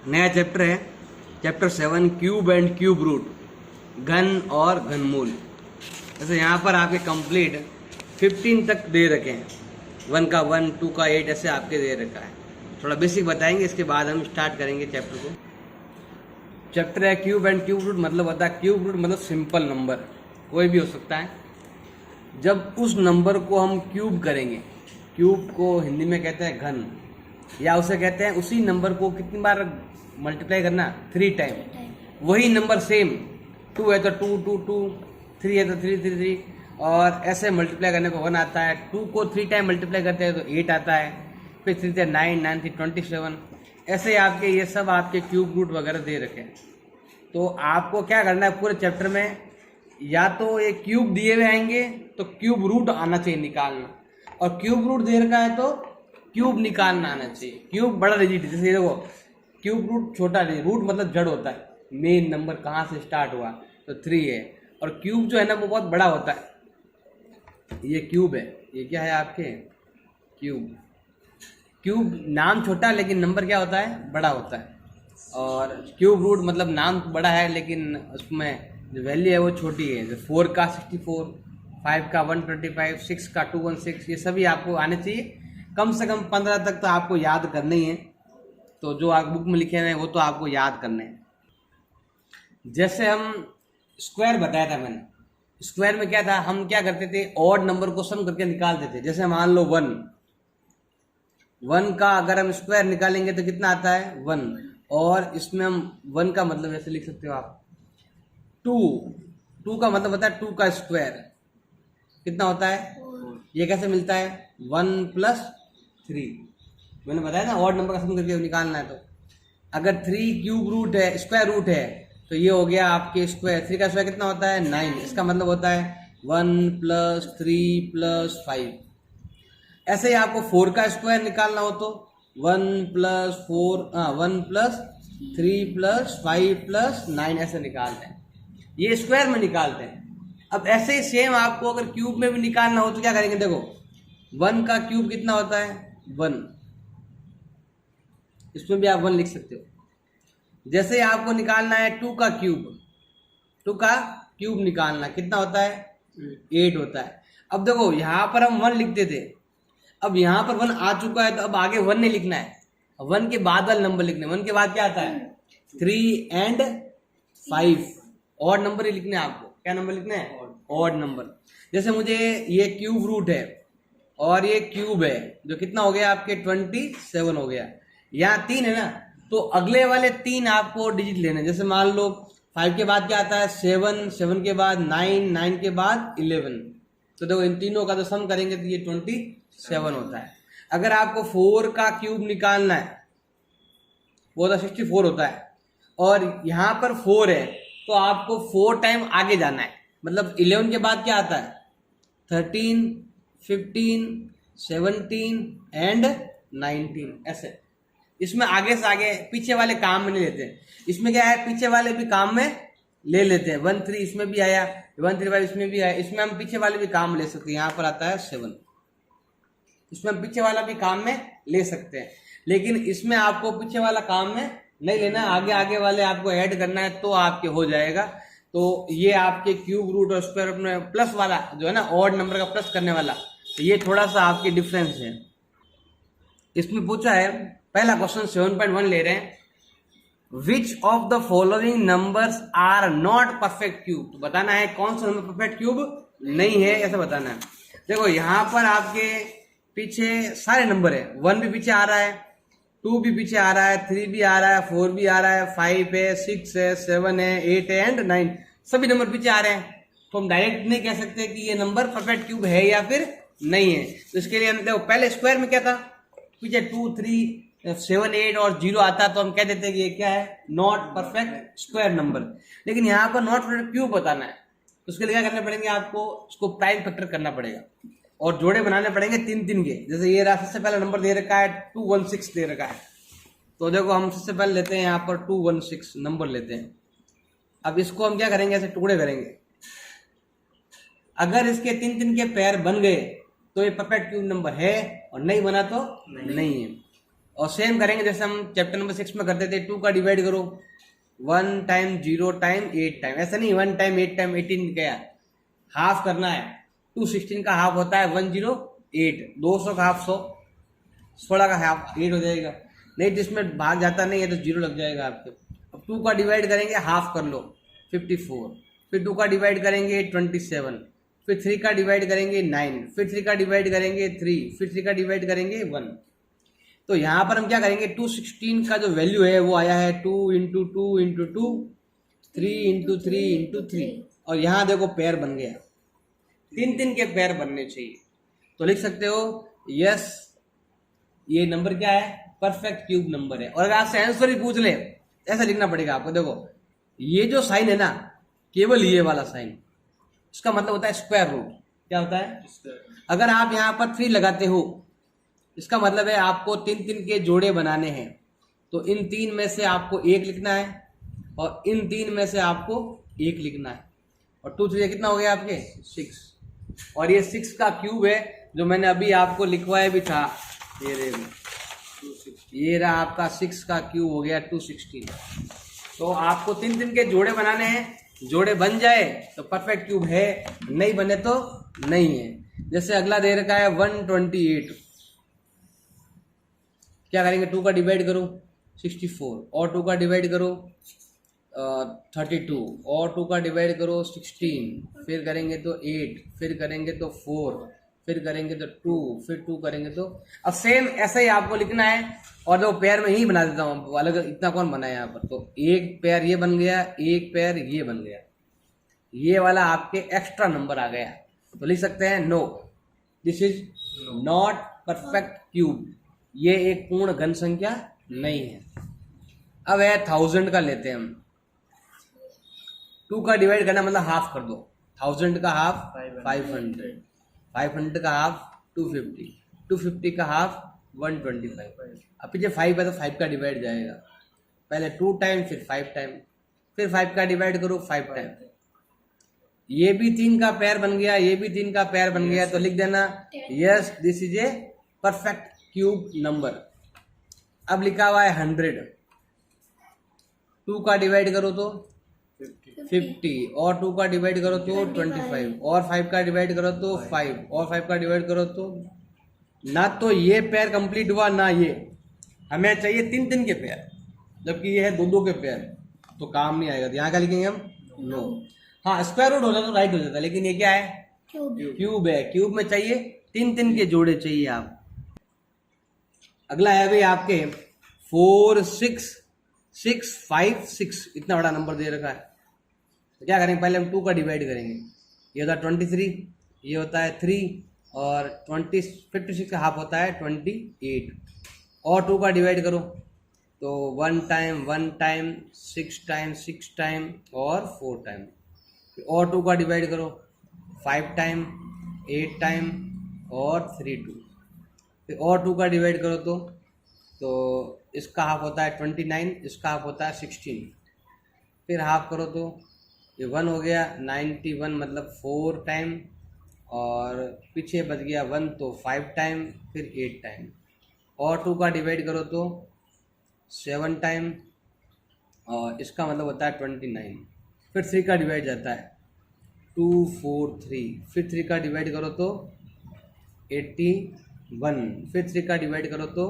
नया चैप्टर है, chapter 7 cube and cube root, घन और घनमूल। जैसे यहाँ पर आपके कंप्लीट 15 तक दे रखे हैं, 1 का 1, 2 का 8 ऐसे आपके दे रखा है। थोड़ा बेसिक बताएंगे, इसके बाद हम स्टार्ट करेंगे चैप्टर को। चैप्टर है क्यूब एंड क्यूब रूट, मतलब होता है क्यूब रूट मतलब सिंपल नंबर, कोई भी हो सकता है। जब उस नंबर को हम क्यूब करेंगे, क्यूब को हिंदी में कहते हैं घन, या उसे कहते हैं उसी नंबर को कितनी बार मल्टीप्लाई करना, 3 टाइम। वही नंबर सेम, 2 है तो 2 2 2, 3 है तो 3 3 3, और ऐसे मल्टीप्लाई करने को 1 आता है। 2 को 3 टाइम मल्टीप्लाई करते हैं तो 8 आता है, फिर 3 से 9, 9 से 27, ऐसे आपके ये सब आपके क्यूब रूट वगैरह दे रखे हैं। तो आपको क्या करना है पूरे चैप्टर में, या तो ये क्यूब दिए हुए आएंगे तो क्यूब रूट आना चाहिए निकालना, और क्यूब रूट दे रखा है तो क्यूब निकालना आना चाहिए। क्यूब बड़ा डिजिट, जैसे देखो क्यूब रूट छोटा डिजिट, रूट मतलब जड़ होता है, मेन नंबर कहाँ से स्टार्ट हुआ तो 3 है, और क्यूब जो है ना वो बहुत बड़ा होता है। ये क्यूब है, ये क्या है आपके क्यूब। क्यूब नाम छोटा लेकिन नंबर क्या होता है, बड़ा होता है। और क्यूब रूट मतलब नाम बड़ा है लेकिन उसमें जो वैल्यू है वो छोटी है। जैसे 4 का 64, 5 का 125, 6 का 216, ये सभी आपको आने चाहिए। कम से कम 15 तक तो आपको याद करने ही है, तो जो आप बुक में लिखे हैं वो तो आपको याद करने हैं। जैसे हम स्क्वायर बताया था मैंने, स्क्वायर में क्या था, हम क्या करते थे, ऑड नंबर को सम करके निकालते थे। जैसे मान लो 1 का अगर हम स्क्वायर निकालेंगे तो कितना आता है 1, और इसमें हम 1 का मतलब ऐसे लिख सकते हो आप 2 का मतलब होता है 2 का स्क्वायर कितना होता है, ये कैसे मिलता है 1 + 3। मैंने बताया ना ऑड नंबर का सम करके निकालना है। तो अगर 3 क्यूब रूट है, स्क्वायर रूट है, तो ये हो गया आपके स्क्वायर, 3 का स्क्वायर कितना होता है 9, इसका मतलब होता है 1 + 3 + 5। ऐसे ही आपको 4 का स्क्वायर निकालना हो तो 1 + 3 + 5 + 9 ऐसे निकालते हैं, ये स्क्वायर में निकालते हैं। अब ऐसे ही सेम आपको अगर क्यूब में भी निकालना हो तो क्या करेंगे, देखो 1 का क्यूब कितना होता है 1, इसमें भी आप 1 लिख सकते हो। जैसे ही आपको निकालना है 2 का क्यूब निकालना कितना होता है 8 होता है। अब देखो यहाँ पर हम 1 लिखते थे, अब यहाँ पर 1 आ चुका है तो अब आगे 1 नहीं लिखना है, 1 के बाद वाला नंबर लिखना है। 1 के बाद क्या आता है 3 and 5, ऑड नंबर ही लिखना है आपको। क्या नंबर लिखना है, ऑड नंबर। जैसे मुझे ये क्यूब रूट है और ये क्यूब है, जो कितना हो गया आपके 27 हो गया। यहाँ 3 है ना, तो अगले वाले 3 आपको डिजिट लेने। जैसे मान लो 5 के बाद क्या आता है 7, 7 के बाद 9, 9 के बाद 11, तो देखो इन तीनों का तो सम करेंगे तो ये 27 होता है। अगर आपको 4 का क्यूब निकालना है वो तो 64 होता है, और यहाँ पर 4 है तो आपको 4 टाइम आगे जाना है, मतलब 11 के बाद क्या आता है 13, 15, 17 and 19 ऐसे। इसमें आगे से आगे पीछे वाले काम में नहीं लेते, इसमें क्या है पीछे वाले भी काम में ले लेते हैं। 1 3 इसमें भी आया, 1 3 5 इसमें भी आया, इसमें हम पीछे वाले भी काम ले सकते हैं। यहाँ पर आता है 7, इसमें हम पीछे वाला भी काम में ले सकते हैं, लेकिन इसमें आपको पीछे वाला काम में नहीं लेना, आगे आगे वाले आपको ऐड करना है तो आपके हो जाएगा। तो ये आपके क्यूब रूट और स्क्वायर रूट में प्लस वाला जो है ना, ऑड नंबर का प्लस करने वाला, तो ये थोड़ा सा आपके डिफरेंस है। इसमें पूछा है पहला क्वेश्चन 7.1 ले रहे हैं, which of the following numbers are not perfect cube. तो बताना है कौन सा नंबर परफेक्ट क्यूब नहीं है, ऐसा बताना है। देखो यहाँ पर आपके पीछे सारे नंबर है, 1 भी पीछे आ रहा है, 2 भी पीछे आ रहा है, 3 भी आ रहा है, 4 भी आ रहा है, 5 है, 6 है, 7 है, 8 है एंड 9, सभी नंबर पीछे आ रहे हैं। तो हम डायरेक्ट नहीं कह सकते कि ये नंबर परफेक्ट क्यूब है या फिर नहीं है। तो इसके लिए हम देखो पहले स्क्वायर में क्या था, पीछे 2 3 7 8 और 0 आता, तो हम कह देते हैं कि ये क्या है नॉट परफेक्ट स्क्वायर नंबर। लेकिन यहाँ पर नॉट परफेक्ट क्यूब बताना है, तो उसके लिए क्या करना पड़ेंगे आपको, उसको प्राइम फैक्टर करना पड़ेगा और जोड़े बनाने पड़ेंगे 3 3 के। जैसे ये रहा सबसे पहला नंबर दे रखा है 216 दे रखा है, तो देखो हम सबसे पहले लेते हैं यहाँ पर 216 नंबर लेते हैं। अब इसको हम क्या करेंगे, ऐसे टुकड़े करेंगे। अगर इसके 3 के पेयर बन गए तो ये परफेक्ट क्यूब नंबर है, और नहीं बना तो नहीं है। और सेम करेंगे जैसे हम चैप्टर नंबर 6 में करते थे, 2 का डिवाइड करो 1 टाइम 0 टाइम 8 टाइम, ऐसा नहीं 1 टाइम 8 टाइम 18 गया, हाफ करना है। 216 का हाफ होता है 108, 200 का हाफ 100, 16 का हाफ 8 हो जाएगा। नहीं तो इसमें भाग जाता नहीं है तो 0 लग जाएगा आपके। अब 2 का डिवाइड करेंगे हाफ कर लो 54, फिर 2 का डिवाइड करेंगे 27, फिर 3 का डिवाइड करेंगे 9, फिर 3 का डिवाइड करेंगे 3, फिर 3 का डिवाइड करेंगे 1। तो यहाँ पर हम क्या करेंगे, 216 का जो वैल्यू है वो आया है 2 इंटू 2 इंटू 2, 3 इंटू 3 इंटू 3, और यहाँ देखो पेयर बन गया, 3 के पेयर बनने चाहिए। तो लिख सकते हो यस, ये नंबर क्या है, परफेक्ट क्यूब नंबर है। और अगर आपसे आंसर ही पूछ ले, ऐसा लिखना पड़ेगा आपको। देखो ये जो साइन है ना, केवल ये वाला साइन, इसका मतलब होता है स्क्वायर रूट। क्या होता है? अगर आप यहाँ पर 3 लगाते हो, इसका मतलब है आपको 3 के जोड़े बनाने हैं। तो इन 3 में से आपको 1 लिखना है, और इन 3 में से आपको 1 लिखना है, और 2 3 कितना हो गया आपके 6। और ये 6 का क्यूब है, जो मैंने अभी आपको लिखवाया भी था, ये रहा आपका 6 का क्यूब हो गया 216। तो आपको 3 के जोड़े बनाने हैं, जोड़े बन जाए तो परफेक्ट क्यूब है, नहीं बने तो नहीं है। जैसे अगला दे रखा है 128, क्या करेंगे, 2 का डिवाइड करो 64, और 2 का डिवाइड करो 32, और 2 का डिवाइड करो 16, फिर करेंगे तो 8, फिर करेंगे तो 4, फिर करेंगे तो 2, फिर 2 करेंगे तो। अब सेम ऐसा ही आपको लिखना है, और दो पेयर में ही बना देता हूँ, अलग इतना कौन बना है यहाँ पर। तो एक पेयर ये बन गया, एक पेयर ये बन गया, ये वाला आपके एक्स्ट्रा नंबर आ गया। तो लिख सकते हैं no, this is not perfect cube, ये एक पूर्ण घन संख्या नहीं है। अब है 1000 का लेते हैं हम। 2 का डिवाइड करना मतलब हाफ कर दो, 1000 का हाफ 500, 500 का हाफ 250, 250 का हाफ 125। अब पीछे 5 है तो 5 का डिवाइड जाएगा, पहले 2 टाइम फिर 5 टाइम, फिर 5 का डिवाइड करो 5 टाइम। ये भी 3 का पेयर बन गया, ये भी 3 का पेयर बन गया। तो लिख देना yes, this is a perfect cube number. अब लिखा हुआ है 100, 2 का डिवाइड करो तो 50, और 2 का डिवाइड करो तो 25, और 5 का डिवाइड करो तो 5, और 5 का डिवाइड करो तो। ना तो ये पेयर कंप्लीट हुआ ना ये, हमें चाहिए 3 के पेयर, जबकि ये है 2 के पेयर, तो काम नहीं आएगा। यहाँ क्या लिखेंगे हम, नो। हाँ स्क्वायर रूट होता तो राइट हो जाता, लेकिन ये क्या है, क्यूब है। क्यूब में चाहिए 3 के जोड़े चाहिए आप। अगला है भाई आपके 4 6 6 5 6, इतना बड़ा नंबर दे रखा है। तो क्या करेंगे, पहले हम 2 का डिवाइड करेंगे, ये होता है 23, ये होता है 3, और 56 का हाफ होता है 28, और 2 का डिवाइड करो तो 1 टाइम 1 टाइम 6 टाइम 6 टाइम और 4 टाइम, और 2 का डिवाइड करो 5 टाइम 8 टाइम और 3 2, फिर और 2 का डिवाइड करो तो इसका हाफ होता है 29, इसका हाफ होता है 16, फिर हाफ करो तो ये 1 हो गया 91, मतलब 4 टाइम, और पीछे बच गया 1 तो 5 टाइम, फिर 8 टाइम, और 2 का डिवाइड करो तो 7 टाइम, और इसका मतलब होता है 29, फिर 3 का डिवाइड जाता है 2 4 3, फिर 3 का डिवाइड करो तो 81, फिर 3 का डिवाइड करो तो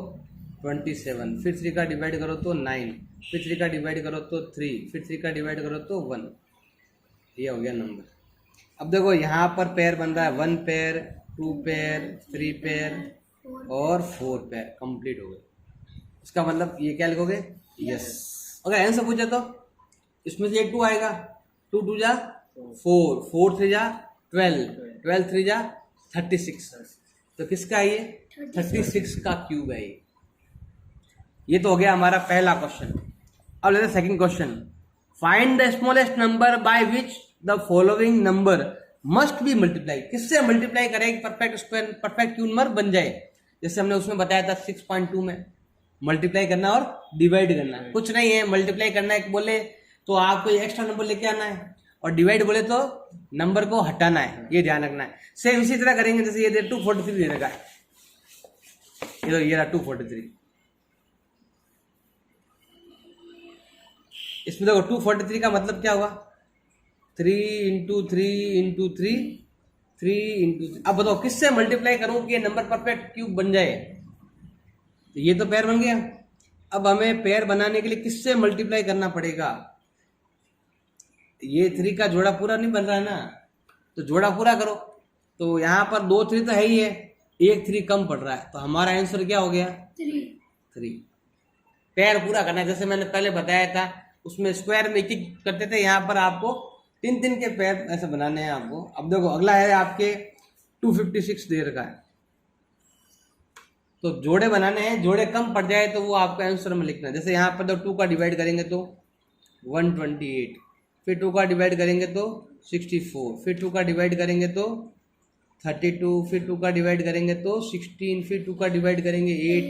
27, फिर 3 का डिवाइड करो तो 9, फिर 3 का डिवाइड करो तो 3, फिर 3 का डिवाइड करो तो 1। ये हो गया नंबर। अब देखो यहाँ पर पेयर बन रहा है 1 पेयर 2 पेयर 3 पेयर और 4 पेयर, कंप्लीट हो गए। इसका मतलब ये क्या लिखोगे, यस। अगर आंसर पूछे तो इसमें से 2 आएगा, 2 2 जा 4, 4 3 जा 12, 12 3 जा 36। तो किसका है ये, 36 का क्यूब है ये। ये तो हो गया हमारा पहला क्वेश्चन। अब लेते हैं second question. Find the smallest number by which the following number must be multiply. किससे मल्टीप्लाई करें perfect square perfect cube number बन जाए। जैसे हमने उसमें बताया था 6.2 में मल्टीप्लाई करना और डिवाइड करना, कुछ नहीं है। मल्टीप्लाई करना है बोले तो आपको एक्स्ट्रा नंबर लेके आना है, और डिवाइड बोले तो नंबर को हटाना है, ये ध्यान रखना है। सेम इसी तरह करेंगे। जैसे ये 243 दे रखा है, ये रहा 243, इसमें देखो 243 का मतलब क्या हुआ, 3 इंटू 3 इंटू 3, 3 इंटू 3। अब बताओ किससे मल्टीप्लाई करूं कि ये नंबर परफेक्ट क्यूब बन जाए। तो ये तो पेयर बन गया। अब हमें पेयर बनाने के लिए किससे मल्टीप्लाई करना पड़ेगा। ये 3 का जोड़ा पूरा नहीं बन रहा है ना, तो जोड़ा पूरा करो। तो यहाँ पर 2 3 तो है ही है, एक 3 कम पड़ रहा है, तो हमारा आंसर क्या हो गया 3। पेयर पूरा करना है, जैसे मैंने पहले बताया था उसमें स्क्वायर में एक करते थे, यहाँ पर आपको 3 3 के पेयर ऐसे बनाने हैं आपको। अब देखो अगला है आपके 256 दे रखा है, तो जोड़े बनाने हैं, जोड़े कम पड़ जाए तो वो आपको आंसर में लिखना है। जैसे यहाँ पर तो 2 का डिवाइड करेंगे तो 128, फिर 2 का डिवाइड करेंगे तो 64, फिर 2 का डिवाइड करेंगे तो 32, फिर 2 का डिवाइड करेंगे तो 16, फिर 2 का डिवाइड करेंगे 8,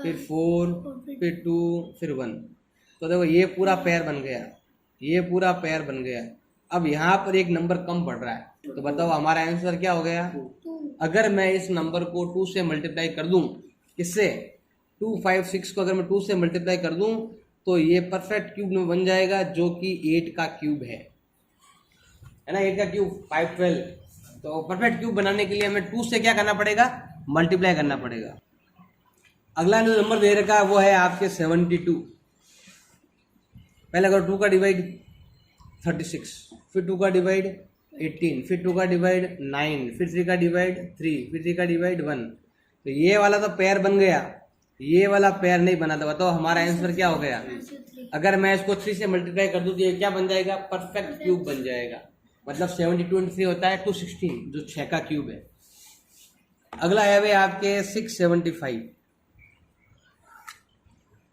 फिर 4, फिर 2, फिर 1। तो देखो ये पूरा पेयर बन गया, ये पूरा पेयर बन गया। अब यहाँ पर एक नंबर कम पड़ रहा है, तो बताओ हमारा आंसर क्या हो गया। अगर मैं इस नंबर को 2 से मल्टीप्लाई कर दूं, किससे 256 को अगर मैं 2 से मल्टीप्लाई कर दूं तो ये परफेक्ट क्यूब में बन जाएगा, जो कि 8 का क्यूब है ना, 8 का क्यूब 512। तो परफेक्ट क्यूब बनाने के लिए हमें 2 से क्या करना पड़ेगा, मल्टीप्लाई करना पड़ेगा। अगला जो नंबर दे रखा है वो है आपके 72। पहले अगर 2 का डिवाइड 36, फिर 2 का डिवाइड 18, फिर 2 का डिवाइड 9, फिर 3 का डिवाइड 3, फिर 3 का डिवाइड 1। तो ये वाला तो पेयर बन गया, ये वाला पेयर नहीं बना। था बताओ हमारा आंसर क्या हो गया। अगर मैं इसको 3 से मल्टीप्लाई कर दूं तो ये क्या बन जाएगा, परफेक्ट क्यूब बन जाएगा। मतलब 72 इंटू 3 होता है 216, जो 6 का क्यूब है। अगला है वे आपके 675।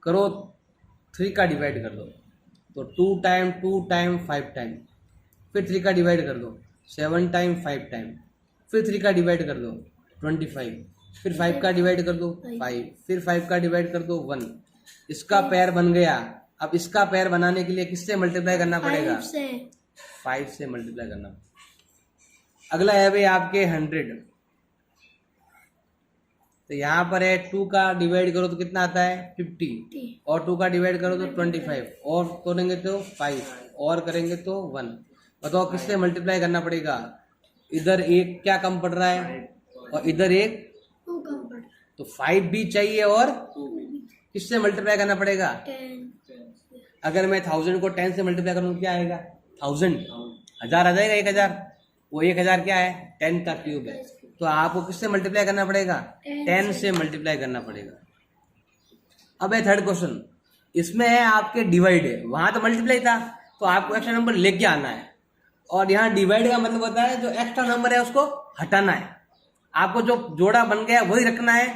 करो 3 का डिवाइड कर दो तो 2 टाइम 2 टाइम 5 टाइम, फिर 3 का डिवाइड कर दो 7 टाइम 5 टाइम, फिर 3 का डिवाइड कर दो 25, फिर 5 का डिवाइड कर दो 5, फिर 5 का डिवाइड कर दो 1। इसका पेयर बन गया। अब इसका पेयर बनाने के लिए किससे मल्टीप्लाई करना पड़ेगा, 5 से मल्टीप्लाई करना। अगला है भाई आपके 100। तो यहाँ पर है 2 का डिवाइड करो तो कितना आता है 50, और 2 का डिवाइड करो तो 25, और करेंगे तो 5, और करेंगे तो 1। बताओ किससे मल्टीप्लाई करना पड़ेगा। इधर एक क्या कम पड़ रहा है और इधर एक 2 कम पड़ रहा है, तो 5 भी चाहिए और किससे मल्टीप्लाई करना पड़ेगा 10। अगर मैं 1000 को 10 से मल्टीप्लाई करूँ क्या आएगा 1000, 1000 आ जाएगा 1000। वो 1000 क्या है 10 का क्यूब है। तो आपको किससे मल्टीप्लाई करना पड़ेगा 10 से मल्टीप्लाई करना पड़ेगा। अब है थर्ड क्वेश्चन, इसमें है आपके डिवाइड है, वहां तो मल्टीप्लाई था तो आपको एक्स्ट्रा नंबर लेके आना है, और यहाँ डिवाइड का मतलब होता है जो एक्स्ट्रा नंबर है उसको हटाना है। आपको जो जोड़ा बन गया वही रखना है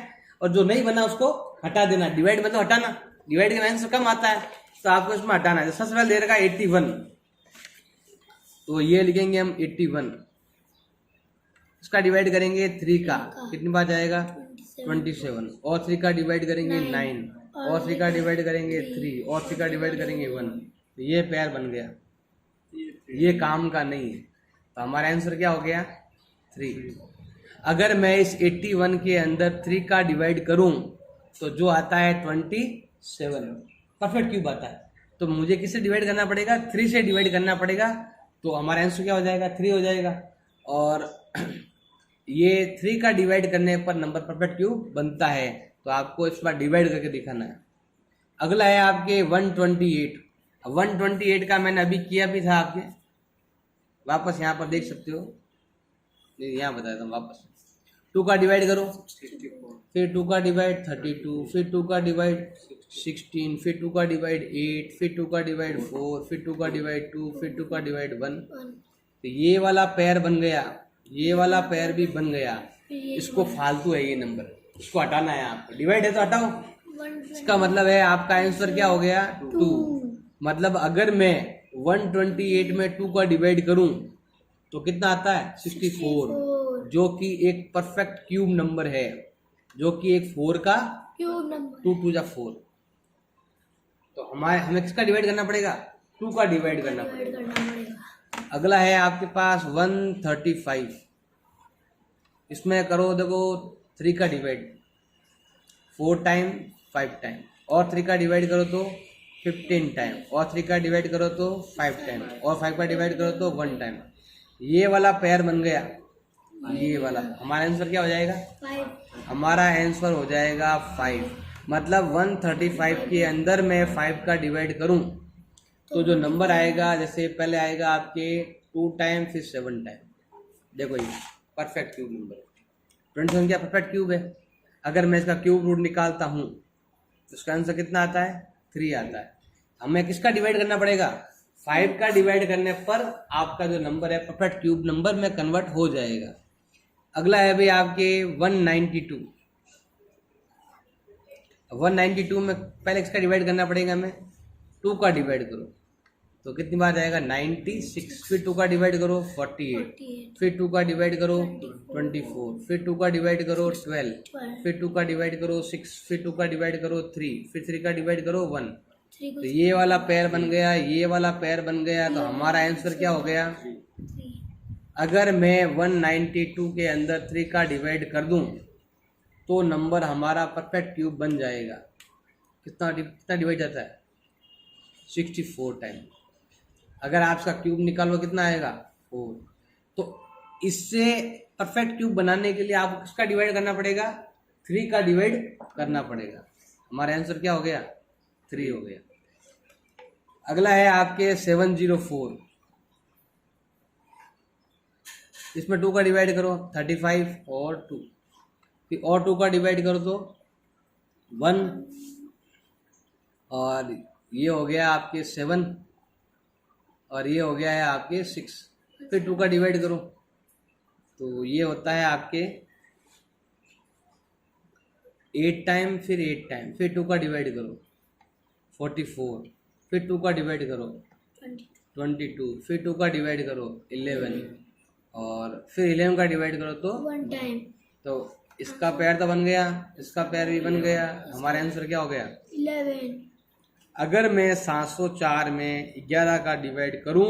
और जो नहीं बना उसको हटा देना। डिवाइड मतलब हटाना, डिवाइड का आंसर कम आता है तो आपको इसमें हटाना है। सबसे पहले दे रखा 81, तो ये लिखेंगे हम 81। इसका डिवाइड करेंगे 3 का, कितनी बार जाएगा 27, और 3 का डिवाइड करेंगे 9, और 3 का डिवाइड करेंगे 3, और 3 का डिवाइड करेंगे 1। तो ये पेयर बन गया, ये काम का नहीं है। तो हमारा आंसर क्या हो गया 3। अगर मैं इस 81 के अंदर 3 का डिवाइड करूं तो जो आता है 27, परफेक्ट क्यूब आता है। तो मुझे किससे डिवाइड करना पड़ेगा 3 से डिवाइड करना पड़ेगा, तो हमारा आंसर क्या हो जाएगा 3 हो जाएगा। और ये 3 का डिवाइड करने पर नंबर परफेक्ट क्यूब बनता है, तो आपको इस बार डिवाइड करके दिखाना है। अगला है आपके 128। 128 का मैंने अभी किया भी था, आपके वापस यहाँ पर देख सकते हो, यहाँ बताया था वापस। 2 का डिवाइड करो, फिर 2 का डिवाइड 32, फिर 2 का डिवाइड 16, फिर 2 का डिवाइड 8, फिर 2 का डिवाइड 4, फिर 2 का डिवाइड 2, फिर 2 का डिवाइड 1। तो ये वाला पेयर बन गया, ये वाला पेयर भी बन गया। इसको फालतू है ये नंबर, इसको हटाना है आपको। डिवाइड है तो हटाओ। इसका मतलब है आपका आंसर क्या हो गया 2। मतलब अगर मैं 128 में 2 का डिवाइड करूं तो कितना आता है 64, जो कि एक परफेक्ट क्यूब नंबर है, जो कि एक 4 का क्यूब नंबर, 2 2 जा 4। तो हमें किसका डिवाइड करना पड़ेगा 2 का डिवाइड करना पड़ेगा। अगला है आपके पास 135। इसमें करो देखो 3 का डिवाइड 4 टाइम 5 टाइम, और 3 का डिवाइड करो तो 15 टाइम, और 3 का डिवाइड करो तो 5 टाइम, और 5 का डिवाइड करो तो 1 टाइम। ये वाला पेयर बन गया, ये वाला। हमारा आंसर क्या हो जाएगा? 5। हमारा आंसर हो जाएगा 5। मतलब 135 के अंदर मैं 5 का डिवाइड करूं तो जो नंबर आएगा, जैसे पहले आएगा आपके 2 टाइम फिर 7 टाइम। देखो ये परफेक्ट क्यूब नंबर है। 27 क्या परफेक्ट क्यूब है? अगर मैं इसका क्यूब रूट निकालता हूँ तो इसका आंसर कितना आता है? 3 आता है। हमें किसका डिवाइड करना पड़ेगा? 5 का डिवाइड करने पर आपका जो नंबर है परफेक्ट क्यूब नंबर में कन्वर्ट हो जाएगा। अगला है भाई आपके 192। 192 में पहले किसका डिवाइड करना पड़ेगा हमें? 2 का डिवाइड करो तो कितनी बार जाएगा? 96। फिर 2 का डिवाइड करो 48, फिर 2 का डिवाइड करो 24, फिर 2 का डिवाइड करो 12, फिर 2 का डिवाइड करो 6, फिर 2 का डिवाइड करो 3, फिर 3 का डिवाइड करो 1। तो ये वाला पेयर बन गया, ये वाला पेयर बन गया। तो हमारा आंसर क्या हो गया? अगर मैं 192 के अंदर 3 का डिवाइड कर दूं तो नंबर हमारा परफेक्ट क्यूब बन जाएगा। कितना डिवाइड जाता है? 64 टाइम। अगर आप इसका क्यूब निकालो कितना आएगा? 4। तो इससे परफेक्ट क्यूब बनाने के लिए आपको किसका डिवाइड करना पड़ेगा? 3 का डिवाइड करना पड़ेगा। हमारा आंसर क्या हो गया? 3 हो गया। अगला है आपके 704। इसमें 2 का डिवाइड करो 35 और 2, फिर और 2 का डिवाइड करो तो 1, और ये हो गया आपके 7, और ये हो गया है आपके 6। फिर 2 का डिवाइड करो तो ये होता है आपके 8 टाइम, फिर 8 टाइम, फिर 2 का डिवाइड करो 44, फिर 2 का डिवाइड करो 22, फिर 2 का डिवाइड करो 11, और फिर 11 का डिवाइड करो तो 1 टाइम। तो इसका पेयर तो बन गया, इसका पेयर भी बन गया। हमारा आंसर क्या हो गया? 11। अगर मैं 704 में 11 का डिवाइड करूं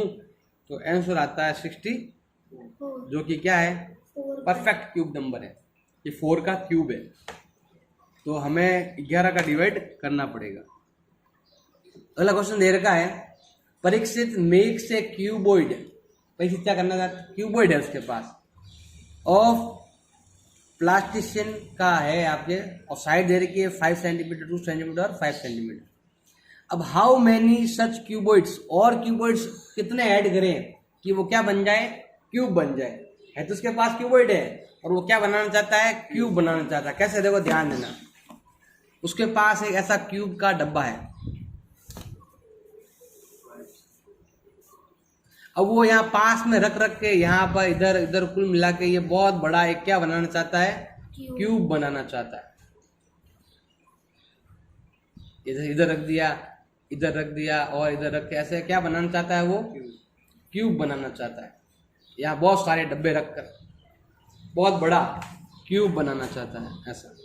तो आंसर आता है 64, जो कि क्या है? परफेक्ट क्यूब नंबर है। ये 4 का क्यूब है, तो हमें 11 का डिवाइड करना पड़ेगा। अगला क्वेश्चन दे रखा है, Parikshit makes a cuboid. Parikshit क्या करना चाहता है? क्यूबॉइड है उसके पास, ऑफ प्लास्टिशियन का है आपके, और साइड दे रखी है 5 सेंटीमीटर, 2 सेंटीमीटर और 5 सेंटीमीटर। अब हाउ मैनी सच क्यूबॉइड्स, और क्यूबॉइड्स कितने ऐड करें कि वो क्या बन जाए? क्यूब बन जाए। है तो उसके पास क्यूबॉइड है और वो क्या बनाना चाहता है? क्यूब बनाना चाहता है। कैसे? देखो ध्यान देना, उसके पास एक ऐसा क्यूब का डब्बा है। अब वो यहाँ पास में रख के यहाँ पर इधर इधर कुल मिला के ये बहुत बड़ा एक क्या बनाना चाहता है? क्यूब बनाना चाहता है। इधर इधर रख दिया, इधर रख दिया और इधर रख के ऐसे क्या बनाना चाहता है? वो क्यूब बनाना चाहता है। यहाँ बहुत सारे डब्बे रखकर बहुत बड़ा क्यूब बनाना चाहता है। ऐसा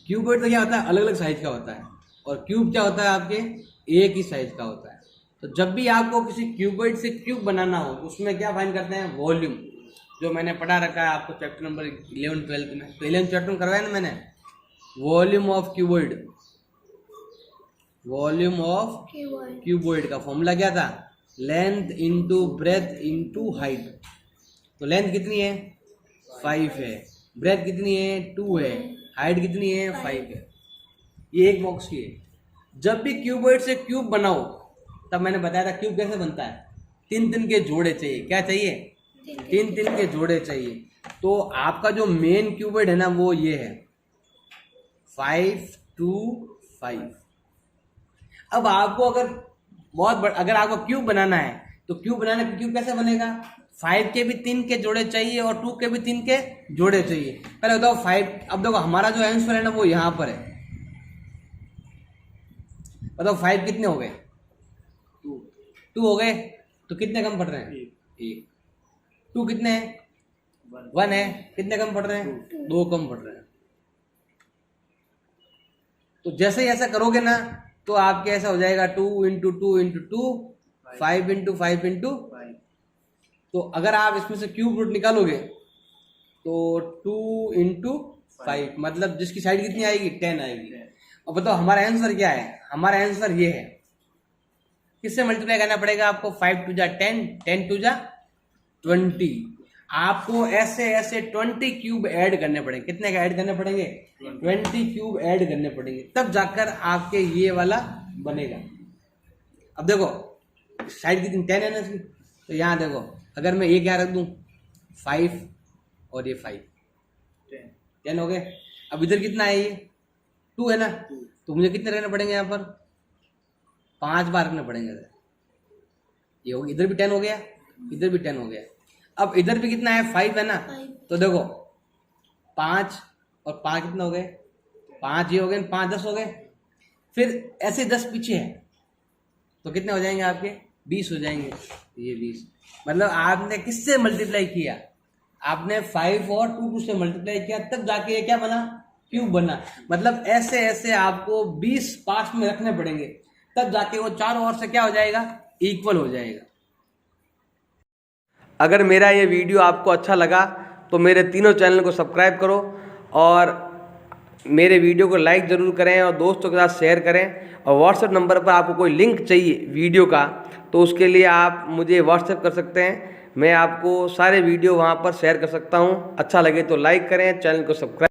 क्यूबॉइड तो क्या होता है? अलग अलग साइज का होता है, और क्यूब क्या होता है? आपके एक ही साइज का होता है। तो जब भी आपको किसी क्यूबॉइड से क्यूब बनाना हो तो उसमें क्या फाइंड करते हैं? वॉल्यूम। जो मैंने पढ़ा रखा है आपको चैप्टर नंबर 11-12 में, तो 11 चैप्टर में करवाया ना मैंने, volume of cuboid. Volume of cuboid का फॉर्मूला क्या था? Length into breadth into height. तो लेंथ कितनी है? 5 है, ब्रेथ कितनी है? 2 है, हाइट कितनी है? 5 है। ये एक बॉक्स की है। जब भी क्यूबॉइड से क्यूब बनाओ, तब मैंने बताया था क्यूब कैसे बनता है? 3-3 के जोड़े चाहिए। क्या चाहिए? 3-3 के जोड़े चाहिए। तो आपका जो मेन क्यूबॉइड है ना, वो ये है 5, 2, 5। अब आपको अगर अगर आपको क्यूब बनाना है तो क्यूब बनाने का क्यूब कैसे बनेगा? 5 के भी 3 के जोड़े चाहिए और 2 के भी 3 के जोड़े चाहिए। पहले बताओ 5। अब देखो हमारा जो आंसर है ना वो यहां पर है। बताओ 5 कितने हो गए? 2 हो गए। तो कितने कम पड़ रहे हैं? 1। 2 कितने हैं? 1 है। कितने कम पड़ रहे हैं? 2 कम पड़ रहे हैं। तो जैसे ही ऐसा करोगे ना तो आपके ऐसा हो जाएगा 2 इंटू 2 इंटू 2, 5 इंटू 5 इंटू। तो अगर आप इसमें से क्यूब रूट निकालोगे तो 2 इंटू 5, मतलब जिसकी साइड कितनी आएगी? 10 आएगी। और बताओ हमारा आंसर क्या है? हमारा आंसर ये है। किससे मल्टीप्लाई करना पड़ेगा आपको? 5 टू जा 10, 10 टू जा 20। आपको ऐसे ऐसे 20 क्यूब ऐड करने पड़ेंगे। कितने का ऐड करने पड़ेंगे? 20 क्यूब ऐड करने पड़ेंगे, तब जाकर आपके ये वाला बनेगा। अब देखो साइड कितनी 10 है ना इसकी, तो यहाँ देखो अगर मैं ये क्या रख दूं 5 और ये 5, 10 हो गए। अब इधर कितना है? ये 2 है ना, तो मुझे कितने रखने पड़ेंगे यहाँ पर? 5 बार रखने पड़ेंगे। ये हो, इधर भी 10 हो गया, इधर भी 10 हो गया। अब इधर भी कितना है? 5 है ना, तो देखो 5 और 5 कितना हो गए? 5 ये हो गए, 5 10 हो गए। फिर ऐसे 10 पीछे है तो कितने हो जाएंगे आपके? 20 हो जाएंगे। ये 20 मतलब आपने किससे मल्टीप्लाई किया? आपने 5 और 2 से मल्टीप्लाई किया, तब जाके ये क्या बना? क्यूब बना। मतलब ऐसे ऐसे आपको 20 पास में रखने पड़ेंगे, तब जाके वो चारों ओर से क्या हो जाएगा? इक्वल हो जाएगा। अगर मेरा ये वीडियो आपको अच्छा लगा तो मेरे तीनों चैनल को सब्सक्राइब करो और मेरे वीडियो को लाइक ज़रूर करें और दोस्तों के साथ शेयर करें। और व्हाट्सएप नंबर पर आपको कोई लिंक चाहिए वीडियो का, तो उसके लिए आप मुझे व्हाट्सएप कर सकते हैं। मैं आपको सारे वीडियो वहाँ पर शेयर कर सकता हूँ। अच्छा लगे तो लाइक करें, चैनल को सब्सक्राइब